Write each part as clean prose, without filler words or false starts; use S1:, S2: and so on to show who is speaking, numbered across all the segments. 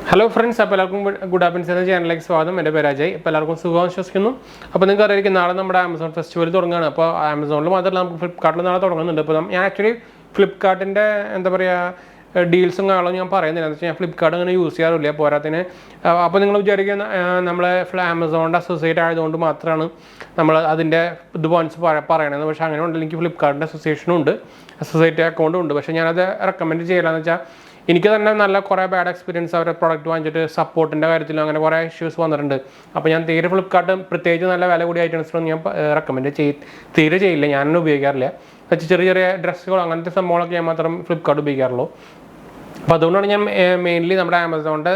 S1: Hello friends, 𝙂𝙗𝙗 channel സ്വാഗതം. എൻ്റെ പേര് അജയ്. എല്ലാവർക്കും സുഖം വിശ്വസിക്കുന്നു. അപ്പോൾ നിങ്ങൾക്ക് അറിയാം നാളെ നമ്മുടെ ആമസോൺ ഫെസ്റ്റിവൽ തുടങ്ങുകയാണ്. അപ്പോൾ ആമസോണിൽ മാത്രമല്ല നമുക്ക് ഫ്ലിപ്കാർട്ടിൽ നാളെ തുടങ്ങുന്നുണ്ട്. അപ്പോൾ ഞാൻ ആക്ച്വലി ഫ്ലിപ്കാർട്ടിൻ്റെ എന്താ പറയുക ഡീൽസും കാണും ഞാൻ പറയുന്നില്ല. എന്ന് വെച്ചാൽ ഞാൻ ഫ്ലിപ്കാർട്ട് അങ്ങനെ യൂസ് ചെയ്യാറില്ല. പോരാത്തിന് അപ്പോൾ നിങ്ങൾ വിചാരിക്കുന്ന നമ്മളെ ആമസോണിൻ്റെ അസോസിയേറ്റ് ആയതുകൊണ്ട് മാത്രമാണ് നമ്മൾ അതിൻ്റെ ഇത് പോയിൻറ്റ്സ് പറയണത്. പക്ഷേ അങ്ങനെ ഉണ്ടെങ്കിൽ എനിക്ക് ഫ്ലിപ്കാർട്ടിൻ്റെ അസോസിയേഷനും ഉണ്ട്, അസോസിയേറ്റ് അക്കൗണ്ടും ഉണ്ട്. പക്ഷേ ഞാനത് റെക്കമെൻഡ് ചെയ്യില്ലെന്ന് വെച്ചാൽ എനിക്ക് തന്നെ നല്ല കുറേ ബാഡ് എക്സ്പീരിയൻസ് അവരുടെ പ്രോഡക്റ്റ് വാങ്ങിച്ചിട്ട് സപ്പോർട്ടിൻ്റെ കാര്യത്തിലും അങ്ങനെ കുറേ ഇഷ്യൂസ് വന്നിട്ടുണ്ട്. അപ്പോൾ ഞാൻ തീരെ ഫ്ലിപ്കാർട്ട് പ്രത്യേകിച്ച് നല്ല വില കൂടിയ ഐറ്റംസിനൊന്നും ഞാൻ റെക്കമെൻഡ് തീരെ ചെയ്യില്ല. ഞാനൊന്നും ഉപയോഗിക്കാറില്ല. ചെറിയ ചെറിയ ഡ്രസ്സുകളോ അങ്ങനത്തെ സംഭവങ്ങളൊക്കെ ഞാൻ മാത്രം ഫ്ലിപ്കാർട്ട് ഉപയോഗിക്കാറുള്ളൂ. അപ്പോൾ അതുകൊണ്ടാണ് ഞാൻ മെയിൻലി നമ്മുടെ ആമസോണിൻ്റെ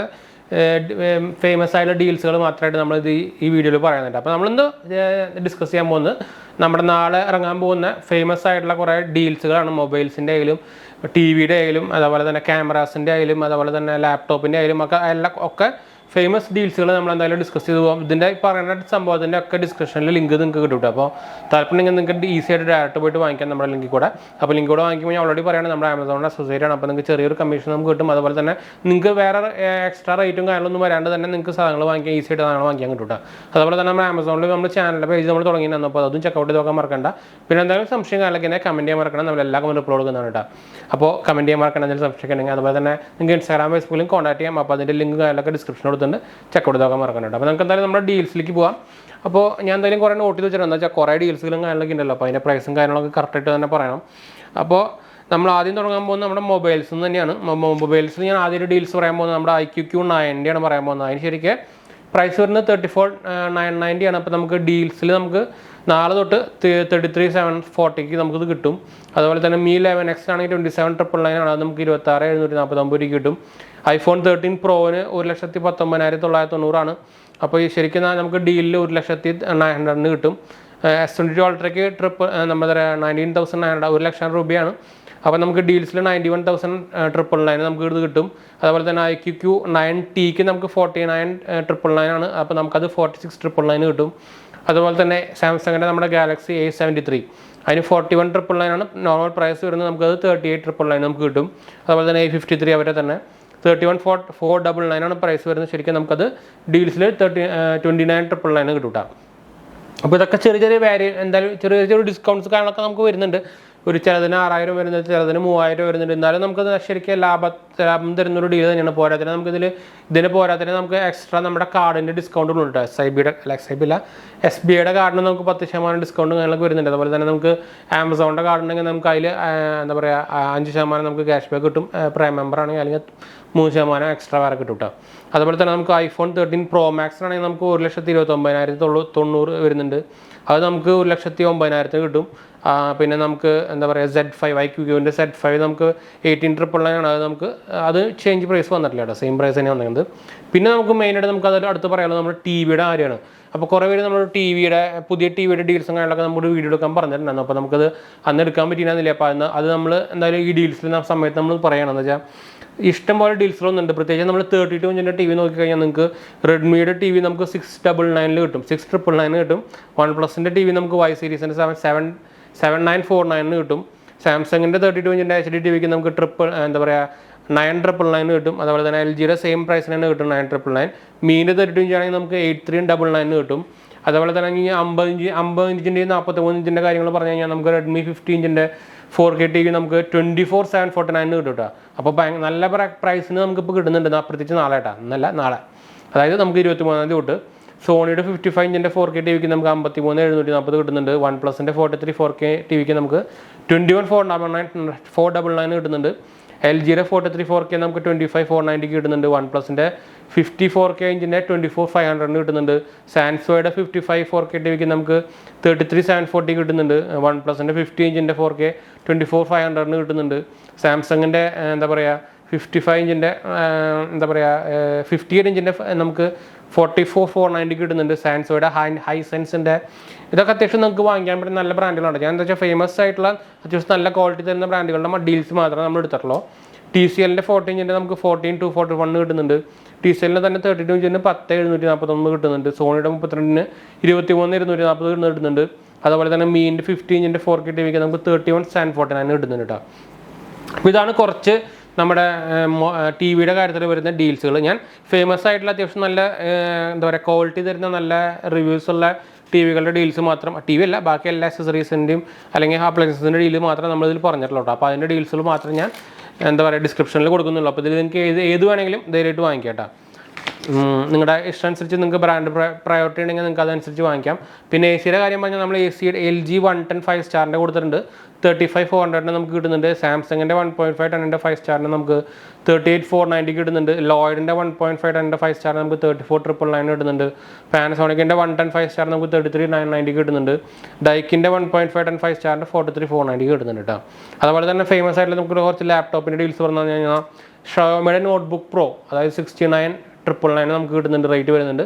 S1: ഫേമസ് ആയിട്ടുള്ള ഡീൽസുകൾ മാത്രമായിട്ട് നമ്മളിത് ഈ വീഡിയോയിൽ പറയുന്നുണ്ട്. അപ്പോൾ നമ്മളിന്ന് ഡിസ്കസ് ചെയ്യാൻ പോകുന്നത് നമ്മുടെ നാളെ ഇറങ്ങാൻ പോകുന്ന ഫേമസ് ആയിട്ടുള്ള കുറേ ഡീൽസുകളാണ്. മൊബൈൽസിൻ്റെ ആയാലും ടി വിയുടെ ആയാലും അതുപോലെ തന്നെ ക്യാമറാസിൻ്റെ ആയാലും അതുപോലെ തന്നെ ലാപ്ടോപ്പിൻ്റെ ആയാലും ഒക്കെ ഫേമസ് ഡീൽസുകൾ നമ്മൾ എന്തായാലും ഡിസ്കസ് ചെയ്ത് പോകാം. ഇതിൻ്റെ പറയുന്ന സംഭവത്തിൻ്റെ ഒക്കെ ഡിസ്ക്രിപ്ഷനിൽ ലിങ്ക് നിങ്ങൾക്ക് കിട്ടും. അപ്പോൾ താല്പര്യം നിങ്ങൾക്ക് ഈസി ആയിട്ട് ഡയറക്റ്റ് പോയിട്ട് വാങ്ങിക്കാം നമ്മുടെ ലിങ്കിൽ കൂടെ. അപ്പോൾ ലിങ്ക് കൂടെ വാങ്ങിക്കുമ്പോൾ ഞാൻ ഓൾറെഡി പറയുന്നത് നമ്മുടെ ആമസോണിൻ്റെ അസോസിയേറ്റ് ആണ്. അപ്പോൾ നിങ്ങൾക്ക് ചെറിയൊരു കമ്മീഷൻ നമുക്ക് കിട്ടും. അതുപോലെ തന്നെ നിങ്ങൾക്ക് വേറെ എക്സ്ട്രാ റേറ്റും കാര്യങ്ങളൊന്നും വരാണ്ട് തന്നെ നിങ്ങൾക്ക് സാധനങ്ങൾ വാങ്ങിക്കാൻ ഈസി ആയിട്ട് സാധനങ്ങൾ വാങ്ങിക്കാൻ കിട്ടും. അതുപോലെ തന്നെ നമ്മുടെ ആമസോണിൽ നമ്മുടെ ചാനലിൻ്റെ പേജ് നമ്മൾ തുടങ്ങിയിരുന്നു. അപ്പോൾ അതും ചെക്കൗട്ട് ചെയ്ത് നോക്കാൻ മറക്കണ്ട. പിന്നെ എന്തായാലും സംശയം കാര്യങ്ങളൊക്കെ എന്നെ കമൻറ്റ് ചെയ്യാൻ മറക്കണം. നമ്മൾ എല്ലാ കമൻറ്റ് അപ്ലോഡ് ചെയ്യുന്നതാണ് കേട്ടോ. അപ്പോൾ കമൻറ്റ് ചെയ്യാൻ മറക്കണം എന്തെങ്കിലും സംശയം ഉണ്ടെങ്കിൽ. അതുപോലെ തന്നെ നിങ്ങൾക്ക് ഇൻസ്റ്റാഗ്രാം ഫേസ്ബുക്കിലും കോൺടാക്ട് ചെയ്യാം. അപ്പോൾ അതിൻ്റെ ലിങ്ക് കാര്യങ്ങളൊക്കെ ഡിസ്ക്രിപ്ഷൻ കൊടുത്തിട്ടുണ്ട്, ചെക്കൗട്ട് ഇതൊക്കെ മറക്കണ്ട. അപ്പോൾ നമുക്ക് എന്തായാലും നമ്മുടെ ഡീൽസിലേക്ക് പോകാം. അപ്പോൾ ഞാൻ എന്തായാലും കുറേ നോട്ട് ചെയ്ത് വെച്ചിട്ടുണ്ട്. എന്താ വെച്ചാൽ കുറേ ഡീൽസുകളും കാര്യങ്ങളൊക്കെ ഉണ്ടല്ലോ. അപ്പോൾ അതിൻ്റെ പ്രൈസും കാര്യങ്ങളൊക്കെ കറക്റ്റായിട്ട് തന്നെ പറയണം. അപ്പോൾ നമ്മൾ ആദ്യം തുടങ്ങാൻ പോകുന്നത് നമ്മുടെ മൊബൈൽസ് തന്നെയാണ്. മൊബൈൽസിൽ ഞാൻ ആദ്യം ഒരു ഡീൽസ് പറയാൻ പോകുന്നത് നമ്മുടെ 𝙂𝙗𝙗 ആണ് പറയാൻ പോകുന്നത്. അതിന് ശരിക്കും പ്രൈസ് വരുന്നത് 34,990 ആണ്. അപ്പോൾ നമുക്ക് ഡീൽസിൽ നമുക്ക് നാളെ തൊട്ട് 33,740 നമുക്കിത് കിട്ടും. അതുപോലെ തന്നെ Mi 11X ആണെങ്കിൽ 27,999 ആണ്. അത് നമുക്ക് 26,749 കിട്ടും. iPhone 13 പ്രോന് 1,19,990 അപ്പോൾ ഈ ശരിക്കും നമുക്ക് ഡീലിൽ 1,09,900 കിട്ടും. S22 അൾട്രയ്ക്ക് നമ്മുടെ 19,900 1 ലക്ഷം രൂപയാണ്. അപ്പോൾ നമുക്ക് ഡീൽസിൽ 91,999 നമുക്ക് ഇത് കിട്ടും. അതുപോലെ തന്നെ 𝙂𝙗𝙗9Tക്ക് നമുക്ക് 49,999 ആണ്. അപ്പോൾ നമുക്കത് 46,999 കിട്ടും. അതുപോലെ തന്നെ സാംസങ്ങിൻ്റെ നമ്മുടെ ഗാലക്സി A73 അതിന് 41,999 ആണ് നോർമൽ പ്രൈസ് വരുന്നത്. നമുക്കത് 38,999 നമുക്ക് കിട്ടും. അതുപോലെ തന്നെ A53 അവരെ തന്നെ 31,499 ആണ് പ്രൈസ് വരുന്നത്. ശരിക്കും നമുക്കത് ഡീൽസിൽ 29,999 കിട്ടും. അപ്പോൾ ഇതൊക്കെ ചെറിയ ചെറിയ എന്തായാലും ചെറിയ ചെറിയ ഡിസ്കൗണ്ട്സ് കാര്യങ്ങളൊക്കെ നമുക്ക് വരുന്നുണ്ട്. ഒരു ചിലതിന് 6,000 വരുന്നുണ്ട്, ചിലതിന് 3,000 വരുന്നുണ്ട്. എന്നാലും നമുക്കത് ശരിക്കും ലാഭം തരുന്നൊരു ഡീൽ തന്നെയാണ്. പോരാത്തിന് ഇതിന് പോരാത്തിന് നമുക്ക് എക്സ്ട്രാ നമ്മുടെ കാർഡിൻ്റെ ഡിസ്കൗണ്ട് ഉണ്ട്. SBIയുടെ കാർഡിന് നമുക്ക് 10% ഡിസ്കൗണ്ട് കാര്യങ്ങളൊക്കെ വരുന്നുണ്ട്. അതുപോലെ തന്നെ നമുക്ക് ആമസോണിൻ്റെ കാർഡ് ഉണ്ടെങ്കിൽ നമുക്ക് അതിൽ എന്താ പറയുക 5% നമുക്ക് ക്യാഷ് ബാക്ക് കിട്ടും. പ്രൈം മെമ്പർ ആണെങ്കിൽ അല്ലെങ്കിൽ 3% എക്സ്ട്രാ വേറെ കിട്ടും കേട്ടോ. അതുപോലെ തന്നെ നമുക്ക് iPhone 13 Pro Max ആണെങ്കിൽ നമുക്ക് 1,29,990 വരുന്നുണ്ട്. അത് നമുക്ക് 1,09,000 കിട്ടും. പിന്നെ നമുക്ക് എന്താ പറയുക Z5 𝙂𝙗𝙗 Z5 നമുക്ക് 18,999 ആണ്. അത് ചേഞ്ച് പ്രൈസ് വന്നിട്ടില്ല കേട്ടോ, സെയിം പ്രൈസ് തന്നെ വന്നിട്ടുണ്ട്. പിന്നെ നമുക്ക് മെയിനായിട്ട് നമുക്ക് അതിൽ അടുത്ത് പറയാനുള്ളത് നമ്മുടെ ടി വിയുടെ കാര്യമാണ്. അപ്പോൾ കുറേ പേര് നമ്മൾ പുതിയ ടി വിയുടെ ഡീൽസും കാര്യങ്ങളൊക്കെ നമ്മുടെ വീഡിയോ എടുക്കാൻ പറഞ്ഞിട്ടുണ്ടായിരുന്നു. അപ്പോൾ നമുക്കത് അന്ന് എടുക്കാൻ പറ്റിയിരുന്നില്ല. അപ്പോൾ അത് നമ്മൾ എന്തായാലും ഈ ഡീൽസിൽ സമയത്ത് നമ്മൾ പറയണമെന്ന് വെച്ചാൽ ഇഷ്ടംപോലെ ഡീൽസുകളൊന്നുണ്ട്. പ്രത്യേകിച്ച് നമ്മൾ 32 ഇഞ്ചിൻ്റെ ടി വി നോക്കിക്കഴിഞ്ഞാൽ നിങ്ങൾക്ക് റെഡ്മിയുടെ ടി വി നമുക്ക് 699 കിട്ടും, 6,999 കിട്ടും. OnePlusൻ്റെ ടി വി നമുക്ക് Y സീരീസിൻ്റെ 7,949 കിട്ടും. സാംസങ്ങിൻ്റെ 32 ഇഞ്ചിൻ്റെ HD ടി വിക്ക് നമുക്ക് 9,999 കിട്ടും. അതുപോലെ തന്നെ LGയുടെ സെയിം പ്രൈസിന് തന്നെ കിട്ടും 9,999. മീൻ്റെ 32 ഇഞ്ച് ആണെങ്കിൽ നമുക്ക് 8,399 കിട്ടും. അതുപോലെ തന്നെ ഈ 50 ഇഞ്ചിൻ്റെയും 43 ഇഞ്ചിൻ്റെ കാര്യങ്ങൾ പറഞ്ഞു കഴിഞ്ഞാൽ നമുക്ക് റെഡ്മി 50 ഇഞ്ചിൻ്റെ 4K ടി വി നമുക്ക് 24,749 കിട്ടും കേട്ടോ. അപ്പോൾ നല്ല പ്രൈസിന് നമുക്കിപ്പോൾ കിട്ടുന്നുണ്ട്. പ്രത്യേകിച്ച് നാളെ നാളെ അതായത് നമുക്ക് 23 തൊട്ട് സോണിയുടെ 55 ഇഞ്ചിൻ്റെ 4K ടി വിക്ക് നമുക്ക് 53,740 കിട്ടുന്നുണ്ട്. OnePlusൻ്റെ 43 4K ടി വിക്ക് നമുക്ക് 21,499 കിട്ടുന്നുണ്ട്. LGയുടെ 43 4K നമുക്ക് 25,490 കിട്ടുന്നുണ്ട്. OnePlusൻ്റെ 54K ഇഞ്ചിൻ്റെ 24,500 കിട്ടുന്നുണ്ട്. സാംസോയുടെ 55 4K ടി വിക്ക് നമുക്ക് 33,740 കിട്ടുന്നുണ്ട്. OnePlusൻ്റെ 50 ഇഞ്ചിൻ്റെ 4K 24,500 കിട്ടുന്നുണ്ട്. സാംസങ്ങിൻ്റെ എന്താ പറയുക 55 ഇഞ്ചിൻ്റെ എന്താ പറയുക 58 ഇഞ്ചിൻ്റെ നമുക്ക് 44,490 കിട്ടുന്നുണ്ട്. സാംസോയുടെ ഹൈസെൻസിൻ്റെ ഇതൊക്കെ അത്യാവശ്യം നമുക്ക് വാങ്ങിക്കാൻ പറ്റുന്ന നല്ല ബ്രാൻഡുകളുണ്ട്. ഞാൻ എന്താ വെച്ചാൽ ഫേമസ് ആയിട്ടുള്ള അത്യാവശ്യം നല്ല ക്വാളിറ്റി തരുന്ന ബ്രാൻഡുകളുടെ ഡീൽസ് മാത്രമേ നമ്മൾ എടുത്തിട്ടുള്ളൂ. TCLൻ്റെ 14 ഇഞ്ചിൻ്റെ നമുക്ക് 14,241 കിട്ടുന്നുണ്ട്. TCLൻ്റെ തന്നെ 32 ഇഞ്ചിന് 10,741 കിട്ടുന്നുണ്ട്. സോണിയുടെ 32-ന് 23,240 കിട്ടുന്നുണ്ട്. അതുപോലെ തന്നെ മീൻ്റെ 50 ഇഞ്ചിൻ്റെ 4K ടി വിക്ക് നമുക്ക് 31,749 കിട്ടുന്നുണ്ട് കേട്ടോ. അപ്പോൾ ഇതാണ് കുറച്ച് നമ്മുടെ ടി വിയുടെ കാര്യത്തിൽ വരുന്ന ഡീൽസുകൾ ഞാൻ ഫേമസ് ആയിട്ടുള്ള അത്യാവശ്യം നല്ല എന്താ പറയുക ക്വാളിറ്റി തരുന്ന നല്ല റിവ്യൂസ് ഉള്ള ടി വികളുടെ ഡീൽസ് മാത്രം, ടി വി അല്ല ബാക്കി എല്ലാ അക്സസറീസിൻ്റെയും അല്ലെങ്കിൽ അപ്ലയൻസസിൻ്റെ ഡീൽ മാത്രം നമ്മളിതിൽ പറഞ്ഞിട്ടുള്ളൂ കേട്ടോ. അപ്പോൾ അതിൻ്റെ ഡീൽസുകൾ മാത്രം ഞാൻ എന്താ പറയുക ഡിസ്ക്രിപ്ഷനിൽ കൊടുക്കുന്നുള്ളൂ. അപ്പോൾ ഇതിൽ നിങ്ങൾക്ക് ഏത് വേണമെങ്കിലും ധൈര്യമായിട്ട് വാങ്ങിക്കാം കേട്ടോ. നിങ്ങളുടെ ഇഷ്ടം അനുസരിച്ച് നിങ്ങൾക്ക് ബ്രാൻഡ് പ്രയോറിറ്റി ഉണ്ടെങ്കിൽ നിങ്ങൾക്ക് അതനുസരിച്ച് വാങ്ങിക്കാം. പിന്നെ എ സിയുടെ കാര്യം പറഞ്ഞാൽ നമ്മൾ എ സിയുടെ LG 110 5 സ്റ്റാറിൻ്റെ കൊടുത്തിട്ടുണ്ട്, 35,400 നമുക്ക് കിട്ടുന്നുണ്ട്. സാംസങ്ങിൻ്റെ 1.5 ടണ്ണിൻ്റെ 5 സ്റ്റാറിന് നമുക്ക് 38,490 കിട്ടുന്നുണ്ട്. ലോയിഡിൻ്റെ 1.5 ടണ്ണിൻ്റെ 5 സ്റ്റാറിന് നമുക്ക് 34,999 കിട്ടുന്നുണ്ട്. പാനസോണിക്കിൻ്റെ 110 5 സ്റ്റാറിന് നമുക്ക് 33,990 കിട്ടുന്നുണ്ട്. ഡൈക്കിൻ്റെ 1.5 ടൺ 5 സ്റ്റാറിൻ്റെ 43,490 കിട്ടുന്നുണ്ട് കേട്ടോ. അതുപോലെ തന്നെ ഫേമസ് ആയിട്ടുള്ള നമുക്ക് കുറച്ച് ലാപ്ടോപ്പിൻ്റെ ഡീൽസ് പറഞ്ഞു കഴിഞ്ഞാൽ ഷവോമിയുടെ നോട്ട്ബുക്ക് പ്രോ, അതായത് 69,999 നമുക്ക് കിട്ടുന്നുണ്ട്, റേറ്റ് വരുന്നുണ്ട്.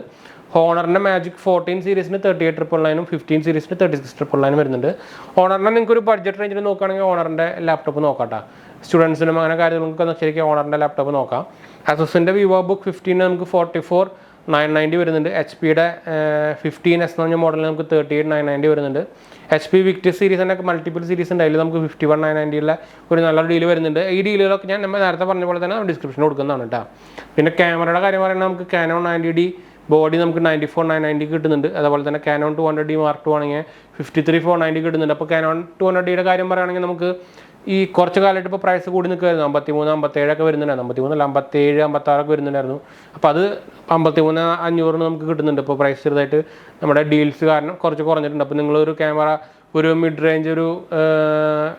S1: ഹോണറിൻ്റെ മാജിക് 14 സീരീസിന് 38,999 15 സീരീസിന് 36,999 വരുന്നുണ്ട്. ഹോണറിനെ നിങ്ങൾക്ക് ഒരു ബഡ്ജറ്റ് റേഞ്ചിൽ നോക്കുകയാണെങ്കിൽ ഹോണറിൻ്റെ ലാപ്ടോപ്പ് നോക്കാം. സ്റ്റുഡൻസിനും അങ്ങനെ കാര്യങ്ങൾക്ക് ശരിക്കും ഹോണറിൻ്റെ ലാപ്ടോപ്പ് നോക്കാം. അസൂസിൻ്റെ വിവോ ബുക്ക് 15 നമുക്ക് 44,990 വരുന്നുണ്ട്. HP-യുടെ 15S എന്ന് പറഞ്ഞ മോഡലിൽ നമുക്ക് 38,990 വരുന്നുണ്ട്. HP വിക്ടർ സീരീസിൻ്റെ മൾട്ടിപ്പിൾ സീരീസ് ഉണ്ട്, അതിൽ നമുക്ക് 51,990 ഉള്ള ഒരു നല്ലൊരു ഡീൽ വരുന്നുണ്ട്. ഈ ഡീലുകളൊക്കെ ഞാൻ നമ്മൾ നേരത്തെ പറഞ്ഞ പോലെ തന്നെ ഡിസ്ക്രിപ്ഷനിൽ കൊടുക്കുന്നതാണ് കേട്ടോ. പിന്നെ ക്യാമറയുടെ കാര്യം പറയുന്നത് നമുക്ക് കാനോൺ 90D ബോഡി നമുക്ക് 94,990 കിട്ടുന്നുണ്ട്. അതുപോലെ തന്നെ കാനോൺ 200D Mark II ആണെങ്കിൽ 53,490 കിട്ടുന്നുണ്ട്. അപ്പോൾ കാനോൺ 200Dയുടെ കാര്യം പറയുകയാണെങ്കിൽ നമുക്ക് ഈ കുറച്ച് കാലമായിട്ട് ഇപ്പോൾ പ്രൈസ് കൂടി നിൽക്കുമായിരുന്നു, 53, 57 വരുന്നുണ്ടായിരുന്നു. 53, 57, 56 വരുന്നുണ്ടായിരുന്നു. അപ്പോൾ അത് 53,500 നമുക്ക് കിട്ടുന്നുണ്ട്. ഇപ്പോൾ പ്രൈസ് ചെറുതായിട്ട് നമ്മുടെ ഡീൽസ് കാരണം കുറച്ച് കുറഞ്ഞിട്ടുണ്ട്. അപ്പോൾ നിങ്ങളൊരു ക്യാമറ ഒരു മിഡ് റേഞ്ച് ഒരു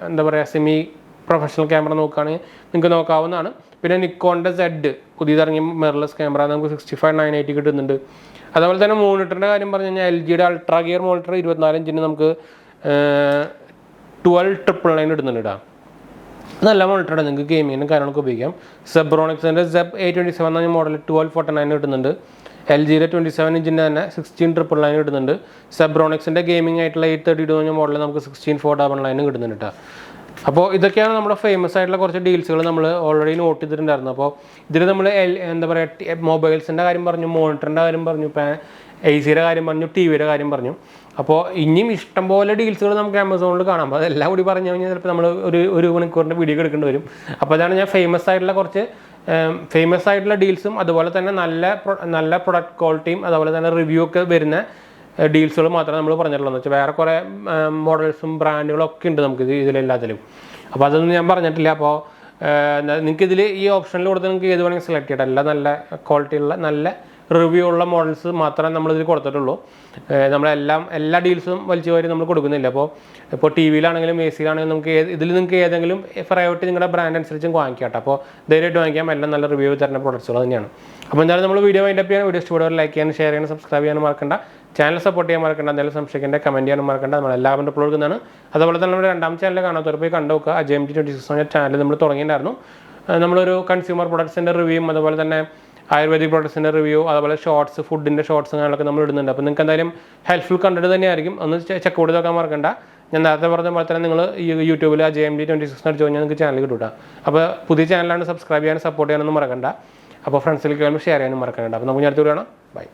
S1: എന്താ പറയുക സെമി പ്രൊഫഷണൽ ക്യാമറ നോക്കുകയാണെങ്കിൽ നിങ്ങൾക്ക് നോക്കാവുന്നതാണ്. പിന്നെ നിക്കോണിൻ്റെ Z പുതിയതിറങ്ങിയ മിറർലെസ് ക്യാമറ നമുക്ക് 65,980 കിട്ടുന്നുണ്ട്. അതുപോലെ തന്നെ മോണിറ്ററിൻ്റെ കാര്യം പറഞ്ഞു കഴിഞ്ഞാൽ LGയുടെ അൾട്രാ ഗിയർ മോണിറ്റർ 24 ഇഞ്ചിന് നമുക്ക് 12,999 ഇടുന്നുണ്ട് കേട്ടോ. നല്ല മോണിറ്ററാണ്, നിങ്ങൾക്ക് ഗെയിമിങ്ങിനും കാര്യങ്ങളൊക്കെ ഉപയോഗിക്കാം. സെബ്രോണിക്സിൻ്റെ ZA27 എന്ന മോഡൽ 12,49 കിട്ടുന്നുണ്ട്. LGയുടെ 27 ഇഞ്ചിൻ്റെ തന്നെ 16,999 കിട്ടുന്നുണ്ട്. സെബ്രോണിക്സിൻ്റെ ഗെയിമിംഗ് ആയിട്ടുള്ള 832 എന്ന മോഡൽ നമുക്ക് 16,499 കിട്ടുന്നുണ്ട് കേട്ടോ. അപ്പോൾ ഇതൊക്കെയാണ് നമ്മുടെ ഫേമസ് ആയിട്ടുള്ള കുറച്ച് ഡീൽസുകൾ നമ്മൾ ഓൾറെഡി നോട്ട് ചെയ്തിട്ടുണ്ടായിരുന്നു. അപ്പോൾ ഇതിൽ നമ്മൾ എന്താ പറയുക മൊബൈൽസിൻ്റെ കാര്യം പറഞ്ഞു, മോണിറ്ററിൻ്റെ കാര്യം പറഞ്ഞു, AC-യുടെ കാര്യം പറഞ്ഞു, TV-യുടെ കാര്യം പറഞ്ഞു. അപ്പോൾ ഇനിയും ഇഷ്ടംപോലെ ഡീൽസുകൾ നമുക്ക് ആമസോണിൽ കാണാം. അപ്പോൾ അതെല്ലാം കൂടി പറഞ്ഞു കഴിഞ്ഞാൽ ചിലപ്പോൾ നമ്മൾ ഒരു മണിക്കൂറിൻ്റെ വീഡിയോ എടുക്കേണ്ടി വരും. അപ്പോൾ അതാണ് ഞാൻ ഫേമസ് ആയിട്ടുള്ള ഡീൽസും അതുപോലെ തന്നെ നല്ല പ്രൊഡക്റ്റ് ക്വാളിറ്റിയും അതുപോലെ തന്നെ റിവ്യൂ ഒക്കെ വരുന്ന ഡീൽസുകൾ മാത്രമേ നമ്മൾ പറഞ്ഞിട്ടുള്ളൂ. എന്ന് വെച്ചാൽ വേറെ കുറേ മോഡൽസും ബ്രാൻഡുകളും ഒക്കെ ഉണ്ട് നമുക്ക് ഇതിലെല്ലാത്തിലും. അപ്പോൾ അതൊന്നും ഞാൻ പറഞ്ഞിട്ടില്ല. അപ്പോൾ നിങ്ങൾക്ക് ഇതിൽ ഈ ഓപ്ഷനിൽ കൊടുത്ത് നിങ്ങൾക്ക് ഏത് വേണമെങ്കിൽ സെലക്ട് ചെയ്യട്ടെ. എല്ലാം നല്ല ക്വാളിറ്റിയുള്ള നല്ല റിവ്യൂ ഉള്ള മോഡൽസ് മാത്രമേ നമ്മളിതിൽ കൊടുത്തിട്ടുള്ളൂ. എല്ലാ ഡീൽസും വലിച്ചു വാരി നമ്മൾ കൊടുക്കുന്നില്ല. ഇപ്പോൾ TV-യിലാണെങ്കിലും AC-യിലാണെങ്കിലും നമുക്ക് ഇതിൽ നിങ്ങൾക്ക് ഏതെങ്കിലും പ്രയോറിറ്റി നിങ്ങളുടെ ബ്രാൻഡ് അനുസരിച്ചും വാങ്ങിക്കാം കേട്ടോ. അപ്പോൾ ധൈര്യമായിട്ട് വാങ്ങിക്കാം. എല്ലാം നല്ല റിവ്യൂ തരുന്ന പ്രൊഡക്ട്സുകൾ തന്നെയാണ്. അപ്പോൾ എന്തായാലും നമ്മൾ വീഡിയോ വൈൻഡപ്പ് ചെയ്യാൻ, വീഡിയോ ഇഷ്ടപ്പെടുന്നവർ ലൈക്ക് ചെയ്യാനും ഷെയർ ചെയ്യാനും സബ്സ്ക്രൈബ് ചെയ്യാനും മറക്കണ്ട. ചാനൽ സപ്പോർട്ട് ചെയ്യാൻ മറക്കണ്ട. എന്തെങ്കിലും സംശയിക്കേണ്ട കമൻറ്റ് ചെയ്യാനും മറക്കണ്ട. നമ്മൾ എല്ലാവരും അപ്ലോഡ് ചെയ്യുന്നതാണ്. അതുപോലെ തന്നെ നമ്മുടെ രണ്ടാം ചാനൽ കാണാത്തവർ പോയി കണ്ടു നോക്കുക. 𝙤𝙤26 ചാനൽ നമ്മൾ തുടങ്ങിയിട്ടുണ്ടായിരുന്നു. നമ്മളൊരു കൺസ്യൂമർ പ്രൊഡക്ട്സിൻ്റെ റിവ്യൂയും അതുപോലെ തന്നെ ആയുർവേദിക് പ്രൊഡക്ട്സിൻ്റെ റിവ്യൂ അതുപോലെ ഷോർട്സ് ഫുഡിൻ്റെ ഷോർട്സ് അങ്ങനെയൊക്കെ നമ്മൾ ഇടുന്നുണ്ട്. അപ്പോൾ നിങ്ങൾക്ക് എന്തായാലും ഹെൽപ്ഫുൾ കണ്ടന്റ് തന്നെയായിരിക്കും. ഒന്ന് ചെക്ക് ഔട്ട് നോക്കാൻ മറക്കണ്ട. ഞാൻ നേരത്തെ പറഞ്ഞ പോലെ തന്നെ നിങ്ങൾ ഈ യൂട്യൂബിൽ 𝙤𝙤26 അടിച്ചു കഴിഞ്ഞാൽ നിങ്ങൾക്ക് ചാനൽ കിട്ടും. അപ്പോൾ പുതിയ ചാനലാണ്, സബ്സ്ക്രൈബ് ചെയ്യാനും സപ്പോർട്ട് ചെയ്യാനൊന്നും മറക്കണ്ട. അപ്പോൾ ഫ്രണ്ട്സിലേക്ക് ഷെയർ ചെയ്യാനും മറക്കണ്ട. അപ്പോൾ നമുക്ക് അടുത്ത് കാണാം. ബൈ.